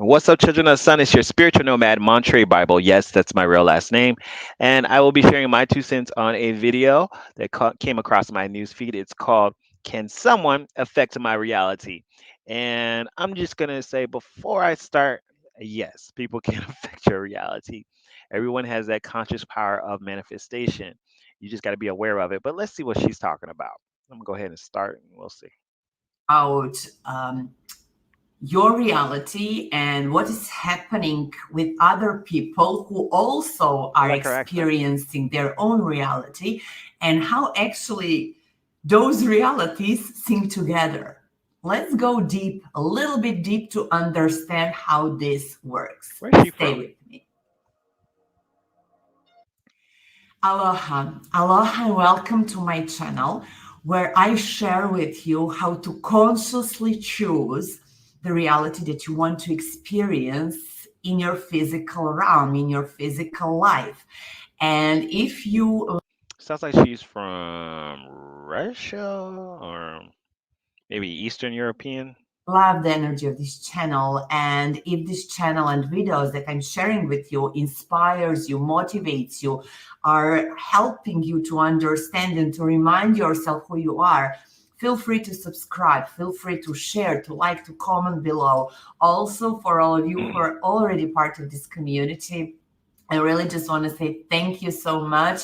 What's up, children of the sun? It's your spiritual nomad, Montre Bible. Yes, that's my real last name. And I will be sharing my 2 cents on a video that came across my news feed. It's called Can Someone Affect My Reality? And I'm just going to say before I start, yes, people can affect your reality. Everyone has that conscious power of manifestation. You just got to be aware of it. But let's see what she's talking about. I'm going to go ahead and start and we'll see. About your reality and what is happening with other people who also I are like her accent. experiencing their own reality, and how actually those realities sing together. Let's go deep, a little bit deep, to understand how this works. Where's she Stay from? with me. Aloha, aloha, and welcome to my channel where I share with you how to consciously choose the reality that you want to experience in your physical realm, in your physical life. And if you Sounds like she's from Russia or maybe Eastern European. love the energy of this channel, and if this channel and videos that I'm sharing with you inspires you, motivates you, are helping you to understand and to remind yourself who you are, feel free to subscribe, feel free to share, to like, to comment below. Also, for all of you who are already part of this community, I really just want to say thank you so much.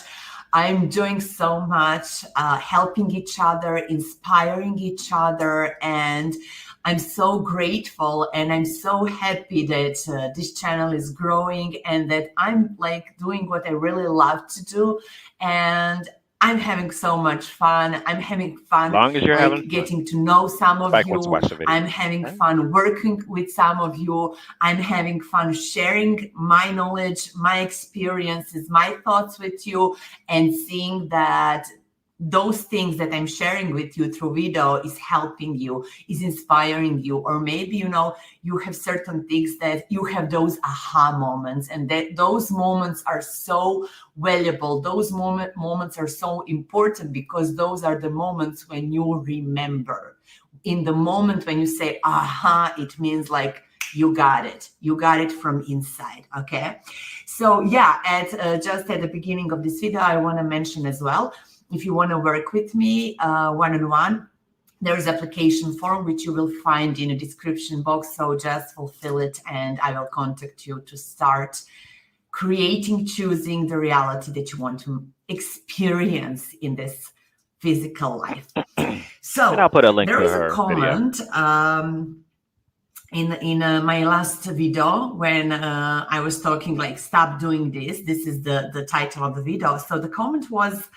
I'm doing so much, helping each other, inspiring each other, and I'm so grateful and I'm so happy that this channel is growing and that I'm like doing what I really love to do. And I'm having so much fun. I'm having fun Long as you're having like fun. getting to know some of Spike wants to you. watch the video. I'm having Okay. fun working with some of you. I'm having fun sharing my knowledge, my experiences, my thoughts with you, and seeing that those things that I'm sharing with you through video is helping you, is inspiring you, or maybe you have certain things that you have those aha moments, and that those moments are so valuable. Those moments are so important because those are the moments when you remember. In the moment when you say aha, it means like you got it. You got it from inside. Okay. So yeah, just at the beginning of this video, I want to mention as well, if you want to work with me one-on-one, there's application form which you will find in a description box. So just fulfill it and I will contact you to start choosing the reality that you want to experience in this physical life. And I'll So put a link there to is a her video. comment in my last video when I was talking like stop doing this. This is the title of the video. So the comment was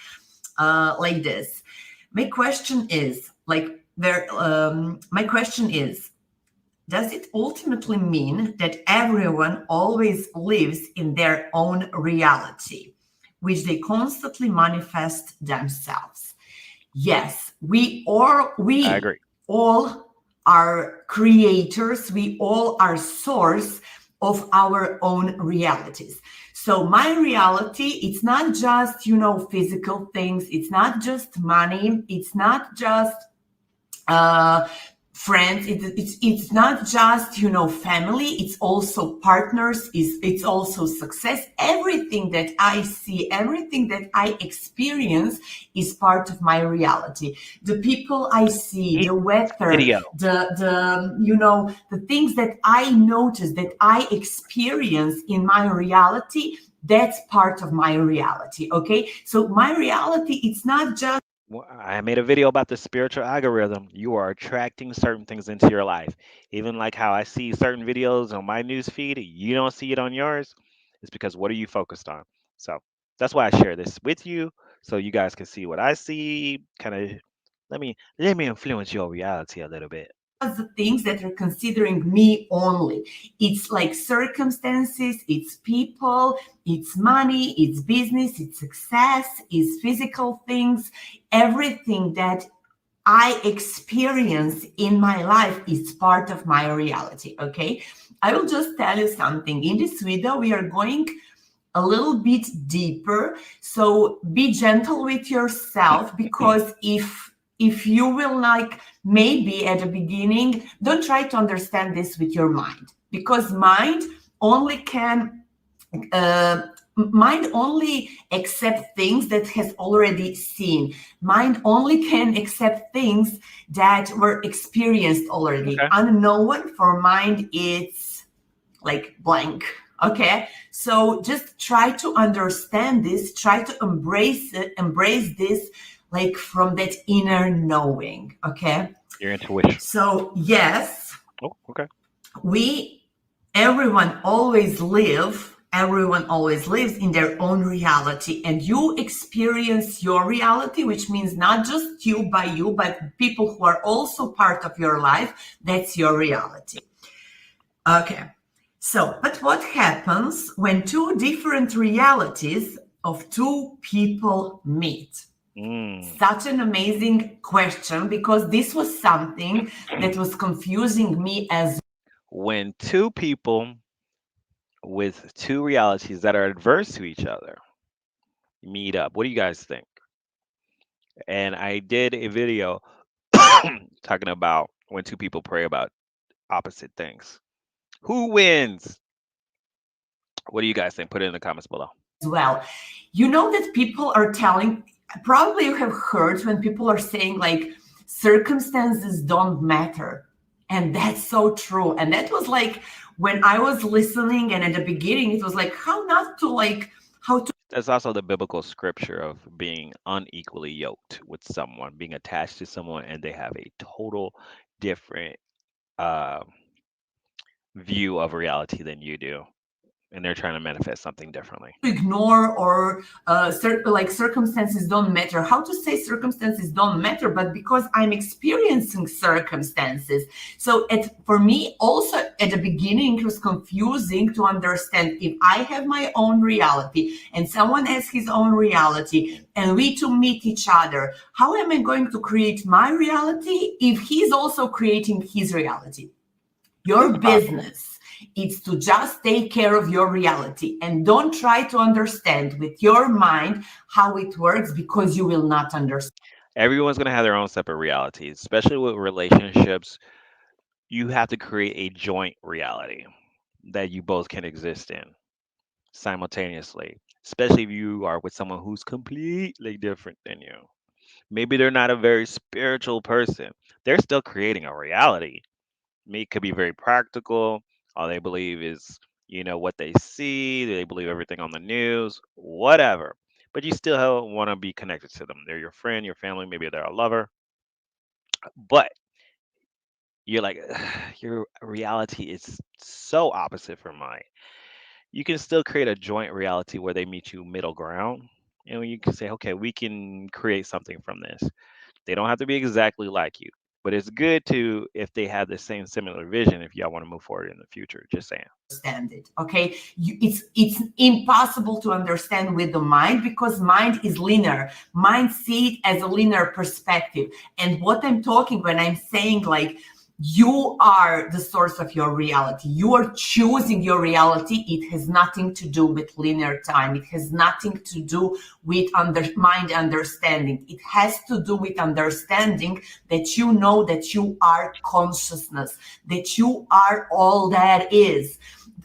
like this. My question is does it ultimately mean that everyone always lives in their own reality, which they constantly manifest themselves? Yes, I we agree. all are creators, we all are source of our own realities. So my reality, it's not just, physical things, it's not just money, it's not just uh friends, it's not just family, it's also partners, it's also success. Everything that I see, everything that I experience is part of my reality. The people I see, the weather, Video. the things that I notice, that I experience in my reality, that's part of my reality. Okay, so my reality, it's not just I made a video about the spiritual algorithm. You are attracting certain things into your life. Even like how I see certain videos on my news feed, you don't see it on yours. It's because what are you focused on? So that's why I share this with you so you guys can see what I see. Kind of let me influence your reality a little bit. the things that are considering me only. It's like circumstances, it's people, it's money, it's business, it's success, it's physical things. Everything that I experience in my life is part of my reality. Okay. I will just tell you something. In this video, we are going a little bit deeper. So be gentle with yourself, because if you will, like, maybe at the beginning, don't try to understand this with your mind. because only can mind only accept things that has already seen. Mind only can accept things that were experienced already. Okay. Unknown for mind, it's like blank. Okay, so just try to understand this, try to embrace it, embrace this, like from that inner knowing. Okay, Your intuition. so yes, Oh, okay. we everyone always lives in their own reality, and you experience your reality, which means not just you by you, but people who are also part of your life. That's your reality. Okay, so but what happens when two different realities of two people meet? Mm. Such an amazing question, because this was something that was confusing me as When two people with two realities that are adverse to each other meet up, what do you guys think? And I did a video talking about when two people pray about opposite things. Who wins? What do you guys think? Put it in the comments below. well. You know that people are telling, probably you have heard when people are saying like circumstances don't matter. And that's so true. And that was like when I was listening, and at the beginning, it was like, how not to like, how to That's also the biblical scripture of being unequally yoked with someone, being attached to someone, and they have a total different uh, view of reality than you do, and they're trying to manifest something differently. ignore, or like circumstances don't matter. How to say circumstances don't matter, but because I'm experiencing circumstances. So for me also at the beginning it was confusing to understand, if I have my own reality and someone has his own reality and we two meet each other, how am I going to create my reality if he's also creating his reality? Your Impossible. business is to just take care of your reality, and don't try to understand with your mind how it works, because you will not understand Everyone's going to have their own separate realities, especially with relationships. You have to create a joint reality that you both can exist in simultaneously, especially if you are with someone who's completely different than you. Maybe they're not a very spiritual person. They're still creating a reality. Me could be very practical. All they believe is, what they see. They believe everything on the news, whatever. But you still want to be connected to them. They're your friend, your family, maybe they're a lover. But you're like, your reality is so opposite from mine. You can still create a joint reality where they meet you middle ground. And you can say, okay, we can create something from this. They don't have to be exactly like you, but it's good to if they have the same similar vision if y'all want to move forward in the future. Just saying. it. Okay, it's impossible to understand with the mind, because mind is linear. Mind see it as a linear perspective. And what I'm talking when I'm saying like, you are the source of your reality, you are choosing your reality, it has nothing to do with linear time, it has nothing to do with mind understanding. It has to do with understanding that you know that you are consciousness, that you are all that is.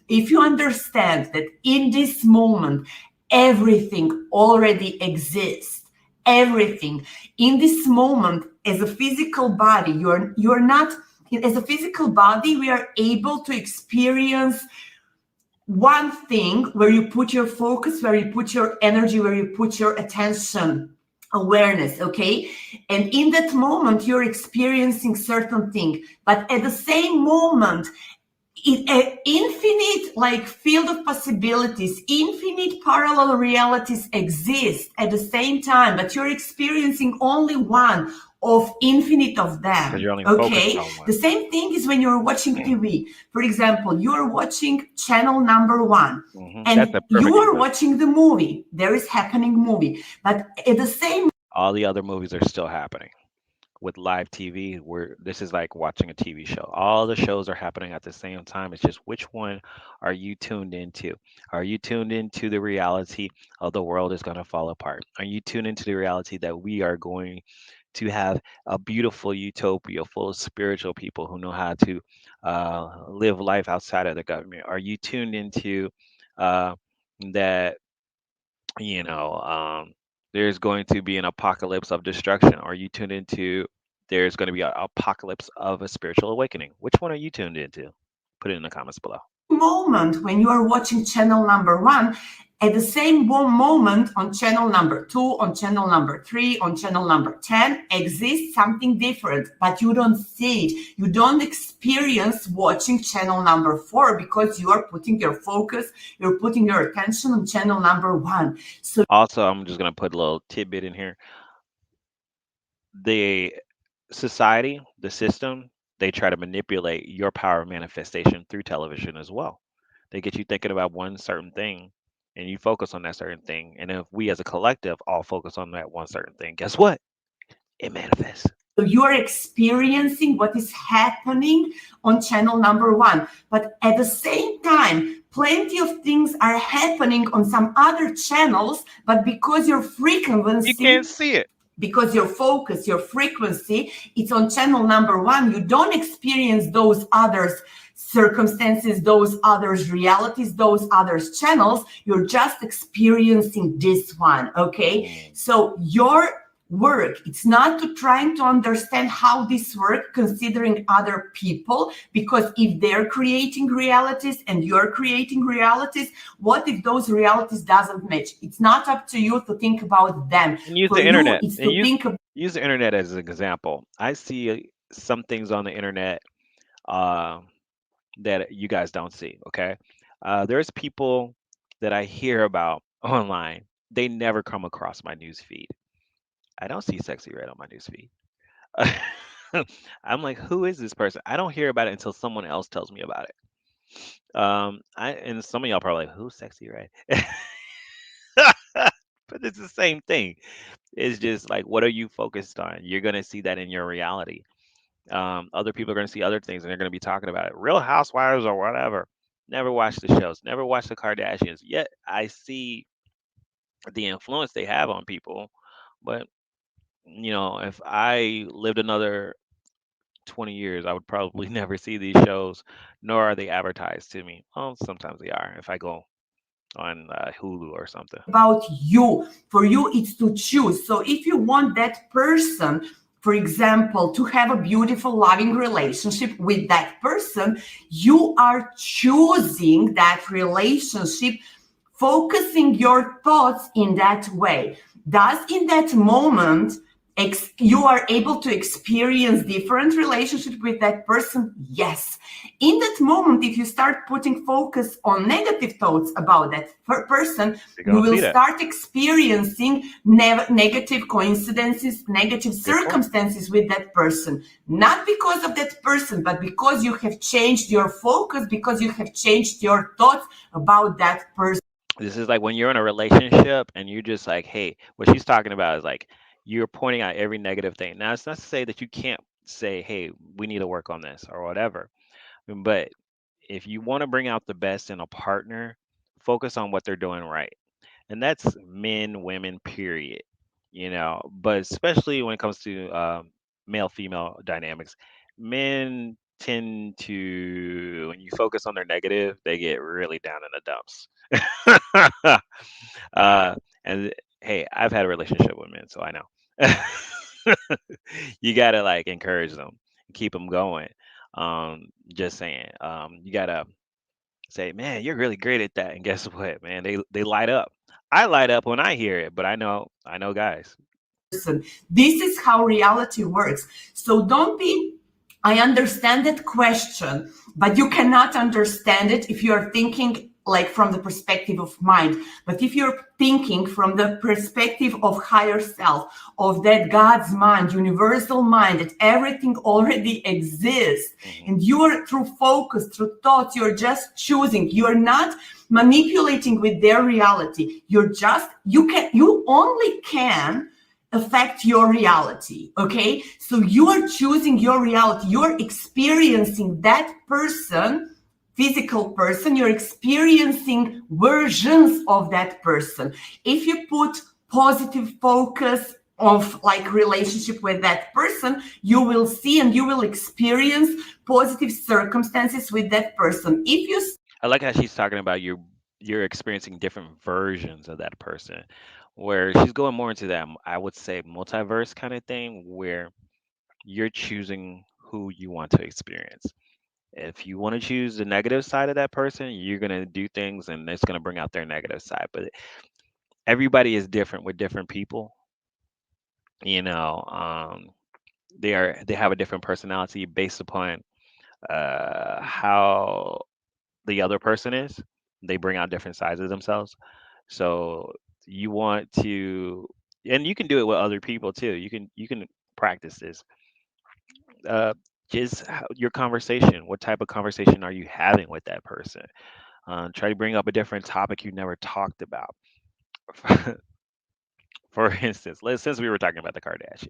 If you understand that in this moment everything already exists, everything in this moment, as a physical body, you're not, as a physical body we are able to experience one thing, where you put your focus, where you put your energy, where you put your attention, awareness. Okay, and in that moment you're experiencing certain thing, but at the same moment an infinite like field of possibilities, infinite parallel realities exist at the same time, but you're experiencing only one of infinite of Because them. you're only focused Okay, on the one. same thing is when you're watching TV. For example, you're watching channel number one That's and a you perfect are example. watching the movie, there is happening movie, but at the same All the other movies are still happening. With live TV, where this is like watching a TV show. All the shows are happening at the same time. It's just which one are you tuned into? Are you tuned into the reality of the world is going to fall apart? Are you tuned into the reality that we are going to have a beautiful utopia full of spiritual people who know how to live life outside of the government? Are you tuned into that, you know, there's going to be an apocalypse of destruction? Are you tuned into there's going to be an apocalypse of a spiritual awakening? Which one are you tuned into? Put it in the comments below. Moment when you are watching channel number one, at the same moment on channel number two, on channel number three, on channel number 10 exists something different, but you don't see it. You don't experience watching channel number four because you are putting your focus, you're putting your attention on channel number one. So Also, I'm just going to put a little tidbit in here. The society, the system, they try to manipulate your power of manifestation through television as well. They get you thinking about one certain thing and you focus on that certain thing. And if we as a collective all focus on that one certain thing, guess what? It manifests. you are experiencing what is happening on channel number one. But at the same time, plenty of things are happening on some other channels, but because your You frequency, can't see it. because your focus, your frequency, it's on channel number one, you don't experience those others circumstances, those others realities, those others channels. You're just experiencing this one. Okay. So your work, it's not to trying to understand how this work considering other people, because if they're creating realities and you're creating realities, what if those realities doesn't match? It's not up to you to think about them. And use For the you, internet. it's And to think about use the internet as an example. I see some things on the internet uh, that you guys don't see. Okay, there's people that I hear about online. They never come across my news feed. I don't see Sexy Red on my news feed. I'm like, who is this person? I don't hear about it until someone else tells me about it. I and some of y'all probably like, who's Sexy Red? But it's the same thing. It's just like, what are you focused on? You're gonna see that in your reality. Other people are gonna see other things, and they're gonna be talking about it. Real Housewives or whatever. Never watch the shows. Never watch the Kardashians. Yet I see the influence they have on people. But if I lived another 20 years, I would probably never see these shows, nor are they advertised to me. Well, sometimes they are if I go on Hulu or something. about you. For you, it's to choose. So if you want that person, for example, to have a beautiful, loving relationship with that person, you are choosing that relationship, focusing your thoughts in that way. Thus, in that moment, you are able to experience different relationship with that person. Yes. In that moment, if you start putting focus on negative thoughts about that person, You're you gonna will see that. start experiencing negative coincidences, negative Good point. circumstances with that person. Not because of that person, but because you have changed your focus, because you have changed your thoughts about that person. This is like when you're in a relationship and you're just like, hey, what she's talking about is like you're pointing out every negative thing. Now, it's not to say that you can't say, hey, we need to work on this or whatever. But if you want to bring out the best in a partner, focus on what they're doing right. And that's men, women, period. But especially when it comes to male female dynamics, men tend to, when you focus on their negative, they get really down in the dumps. uh, and hey, I've had a relationship with men, so I know. You gotta like encourage them, keep them going. Just saying, you gotta say, man, you're really great at that. And guess what, man? They light up. I light up when I hear it, but I know guys. Person. This is how reality works. So don't be, I understand that question, but you cannot understand it if you're thinking like from the perspective of mind. But if you're thinking from the perspective of higher self, of that God's mind, universal mind, that everything already exists, Mhm. and you are through focus, through thoughts, you're just choosing. You're not manipulating with their reality. You only can affect your reality. Okay. So you are choosing your reality. You're experiencing that person, physical person. You're experiencing versions of that person. If you put positive focus of like relationship with that person, you will see and you will experience positive circumstances with that person. If you I like how she's talking about you're experiencing different versions of that person, where she's going more into that I would say multiverse kind of thing, where you're choosing who you want to experience. If you want to choose the negative side of that person, you're gonna do things, and it's gonna bring out their negative side. But everybody is different with different people. You know, they have a different personality based upon how the other person is. They bring out different sides of themselves. So you want to, and you can do it with other people too. You can practice this. Uh, just your conversation. What type of conversation are you having with that person? Try to bring up a different topic you never talked about. For instance, since we were talking about the Kardashians,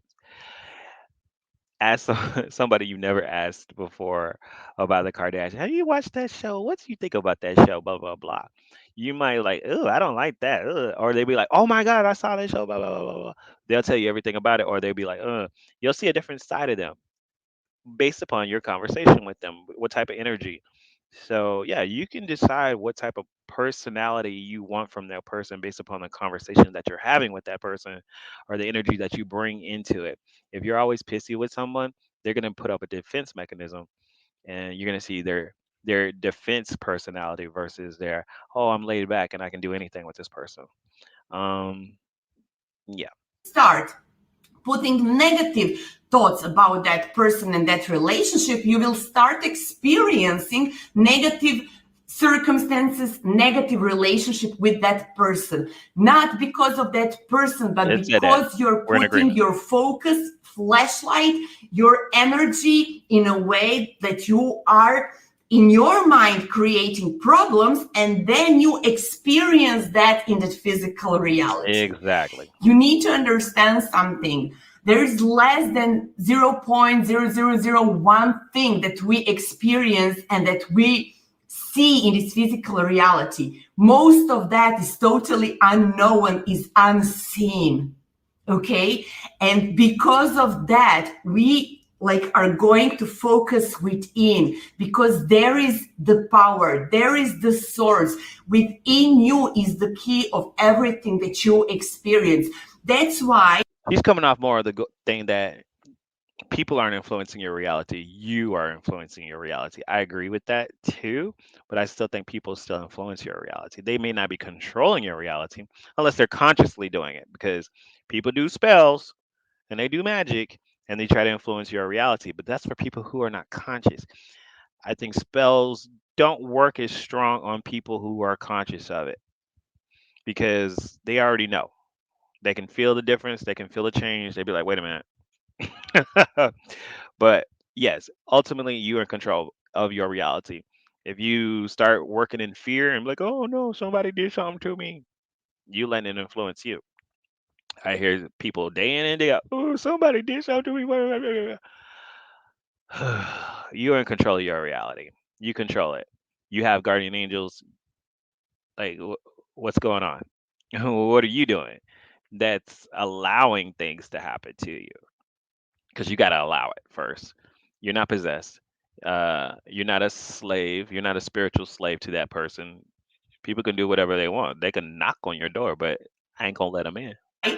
ask somebody you never asked before about the Kardashians. Have you watched that show? What do you think about that show? Blah blah blah. You might like, oh, I don't like that. Ugh. Or they be like, oh my god, I saw that show. Blah blah blah blah blah. They'll tell you everything about it, or they'll be like, you'll see a different side of them based upon your conversation with them. What type of energy? So yeah, you can decide what type of personality you want from that person based upon the conversation that you're having with that person or the energy that you bring into it. If you're always pissy with someone, they're going to put up a defense mechanism, and you're going to see their defense personality versus their, oh, I'm laid back and I can do anything with this person. Um yeah. start putting negative thoughts about that person and that relationship, you will start experiencing negative circumstances, negative relationship with that person. Not because of that person, but It said that. because you're We're in putting agreement. your focus, flashlight, your energy in a way that you are in your mind creating problems, and then you experience that in the physical reality. Exactly. You need to understand something. There is less than 0.0001 thing that we experience and that we see in this physical reality. Most of that is totally unknown, is unseen. Okay, and because of that we like are going to focus within, because there is the power, there is the source within you, is the key of everything that you experience. That's why He's coming off more of the thing that people aren't influencing your reality. You are influencing your reality. I agree with that too, but I still think people still influence your reality. They may not be controlling your reality unless they're consciously doing it, because people do spells and they do magic and they try to influence your reality, but that's for people who are not conscious. I think spells don't work as strong on people who are conscious of it, because they already know. They can feel the difference, they can feel the change. They'd be like, wait a minute. But yes, ultimately you're in control of your reality. If you start working in fear and be like, oh no, somebody did something to me, you letting it influence you. I hear people day in and day out, oh, somebody did something to me. You're in control of your reality. You control it. You have guardian angels. Like, what's going on? What are you doing that's allowing things to happen to you? Because you got to allow it first. You're not possessed. You're not a slave. You're not a spiritual slave to that person. People can do whatever they want. They can knock on your door, but I ain't gonna let them in.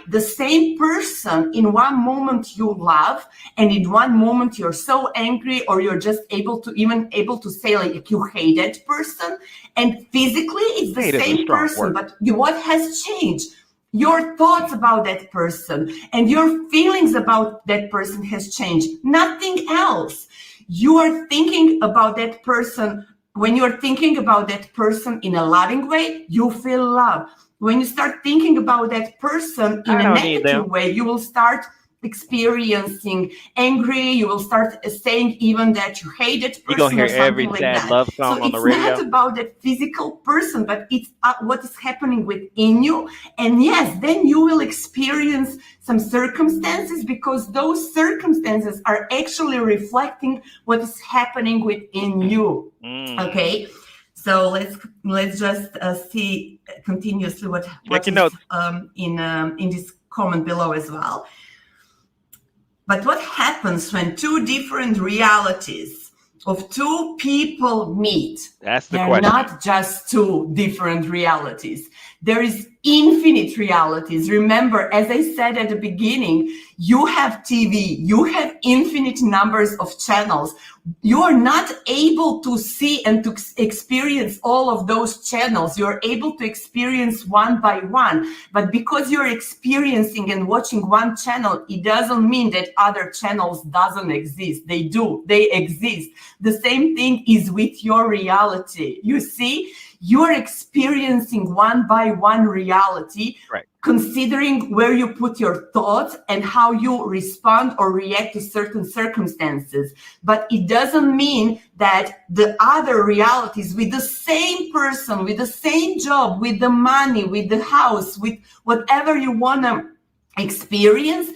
the same person in one moment you love, and in one moment you're so angry, or you're just able to say like you hate that person, and physically it's the Hate is a same strong person, word. but what has changed? Your thoughts about that person and your feelings about that person has changed, nothing else. You are thinking about that person. When you're thinking about that person in a loving way, you feel love. When you start thinking about that person in I a don't need negative them. way, you will start experiencing angry. You will start saying even that you hate that You gonna person or hear something every like sad that. love So song on the it's not radio. about that physical person, but it's what is happening within you. And yes, then you will experience some circumstances, because those circumstances are actually reflecting what is happening within you. Mm. Okay, so let's just see continuously what Check your is notes. in this comment below as well. But what happens when two different realities of two people meet? That's the They're question. not just two different realities. There is infinite realities. Remember, as I said at the beginning, you have TV, you have infinite numbers of channels. You are not able to see and to experience all of those channels. You're able to experience one by one. But because you're experiencing and watching one channel, it doesn't mean that other channels doesn't exist. They do. They exist. The same thing is with your reality. You see, you're experiencing one by one reality, Right. considering where you put your thoughts and how you respond or react to certain circumstances. But it doesn't mean that the other realities with the same person, with the same job, with the money, with the house, with whatever you want to experience,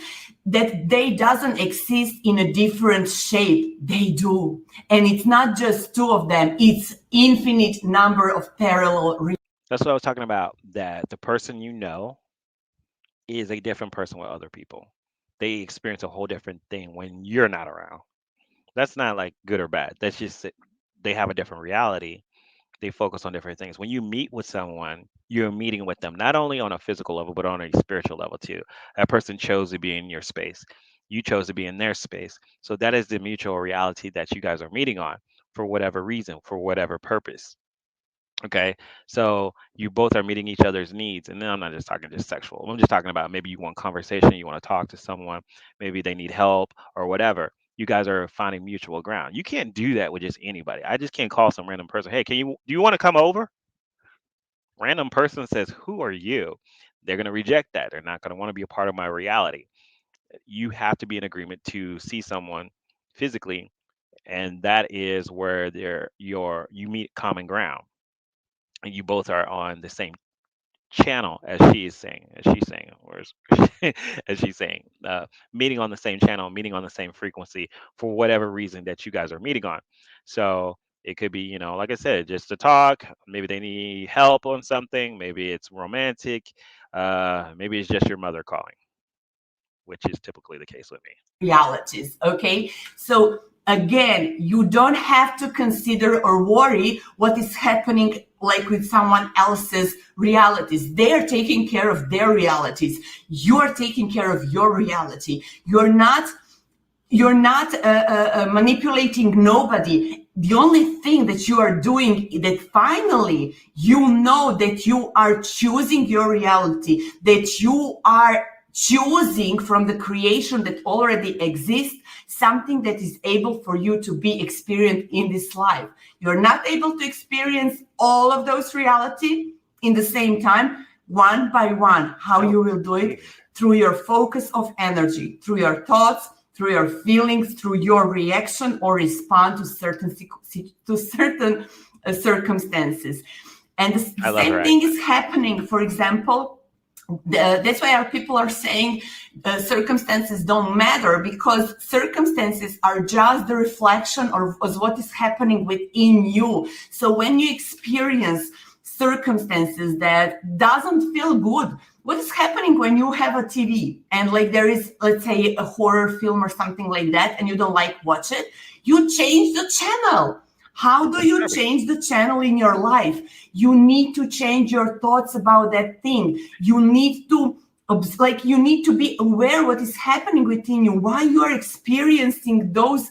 that they doesn't exist in a different shape. They do. And it's not just two of them. It's infinite number of parallel. That's what I was talking about. That the person you know is a different person with other people. They experience a whole different thing when you're not around. That's not like good or bad. That's just they have a different reality. They focus on different things. When you meet with someone, you're meeting with them not only on a physical level, but on a spiritual level too. That person chose to be in your space. You chose to be in their space. So that is the mutual reality that you guys are meeting on for whatever reason, for whatever purpose. Okay. So you both are meeting each other's needs. And then I'm not just talking just sexual. I'm just talking about maybe you want conversation, you want to talk to someone, maybe they need help or whatever. You guys are finding mutual ground. You can't do that with just anybody. I just can't call some random person, hey, do you want to come over? Random person says, who are you? They're going to reject that. They're not going to want to be a part of my reality. You have to be in agreement to see someone physically, and that is where you meet common ground and you both are on the same channel as she's saying, or as she's saying, meeting on the same channel, meeting on the same frequency for whatever reason that you guys are meeting on. So it could be, like I said, just to talk. Maybe they need help on something. Maybe it's romantic. Maybe it's just your mother calling, which is typically the case with me. Realities. Okay. So again, you don't have to consider or worry what is happening like with someone else's realities. They are taking care of their realities. You are taking care of your reality. You're not manipulating nobody. The only thing that you are doing that finally you know that you are choosing your reality, that you are choosing from the creation that already exists something that is able for you to be experienced in this life. You're not able to experience all of those reality in the same time, one by one. How No. you will do it? Through your focus of energy, through your thoughts, through your feelings, through your reaction or respond to certain circumstances. And I the love her same thing accent. is happening. For example, that's why our people are saying circumstances don't matter, because circumstances are just the reflection of what is happening within you. So when you experience circumstances that doesn't feel good, what is happening when you have a TV and like there is, let's say, a horror film or something like that, and you don't like watch it, you change the channel. How do you Perfect. change the channel in your life? You need to change your thoughts about that thing. You need to you need to be aware what is happening within you, why you are experiencing those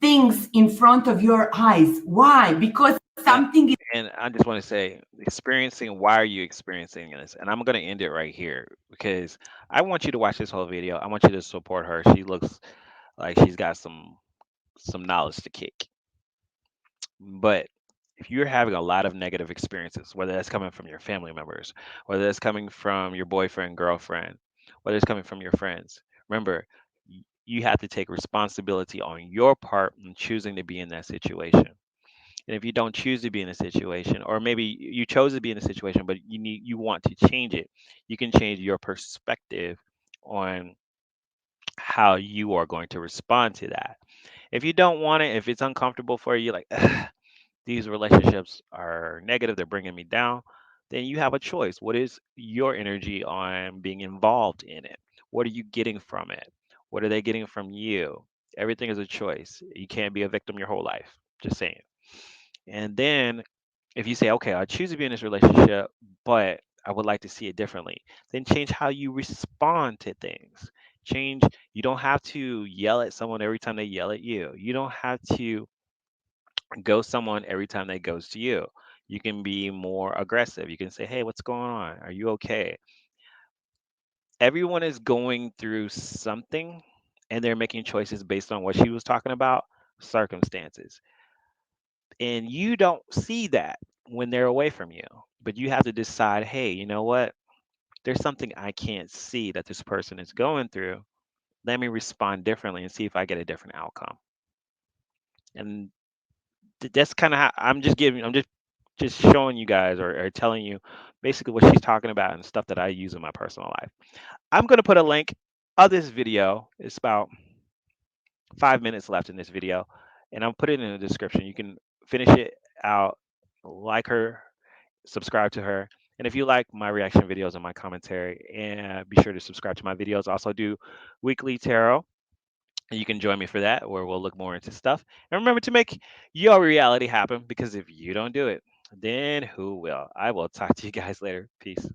things in front of your eyes. Why? Because Uh, something is and I just want to say, experiencing, why are you experiencing this? And I'm going to end it right here because I want you to watch this whole video. I want you to support her. She looks like she's got some knowledge to kick. But if you're having a lot of negative experiences, whether that's coming from your family members, whether that's coming from your boyfriend, girlfriend, whether it's coming from your friends, remember, you have to take responsibility on your part in choosing to be in that situation. And if you don't choose to be in a situation, or maybe you chose to be in a situation, but you want to change it, you can change your perspective on how you are going to respond to that. If you don't want it, if it's uncomfortable for you, like these relationships are negative, they're bringing me down, then you have a choice. What is your energy on being involved in it? What are you getting from it? What are they getting from you? Everything is a choice. You can't be a victim your whole life. Just saying. And then if you say, okay, I choose to be in this relationship, but I would like to see it differently, then change how you respond to things. Change, you don't have to yell at someone every time they yell at you. You don't have to ghost someone every time they ghost you. You can be more aggressive. You can say, hey, what's going on? Are you okay? Everyone is going through something and they're making choices based on what she was talking about, circumstances. And you don't see that when they're away from you. But you have to decide, hey, you know what? There's something I can't see that this person is going through. Let me respond differently and see if I get a different outcome. And that's kind of how I'm just showing you guys or telling you basically what she's talking about and stuff that I use in my personal life. I'm going to put a link of this video. It's about 5 minutes left in this video, and I'll put it in the description. You can finish it out, like her, subscribe to her. And if you like my reaction videos and my commentary, and be sure to subscribe to my videos. I also do weekly tarot. And you can join me for that, where we'll look more into stuff. And remember to make your reality happen, because if you don't do it, then who will? I will talk to you guys later. Peace.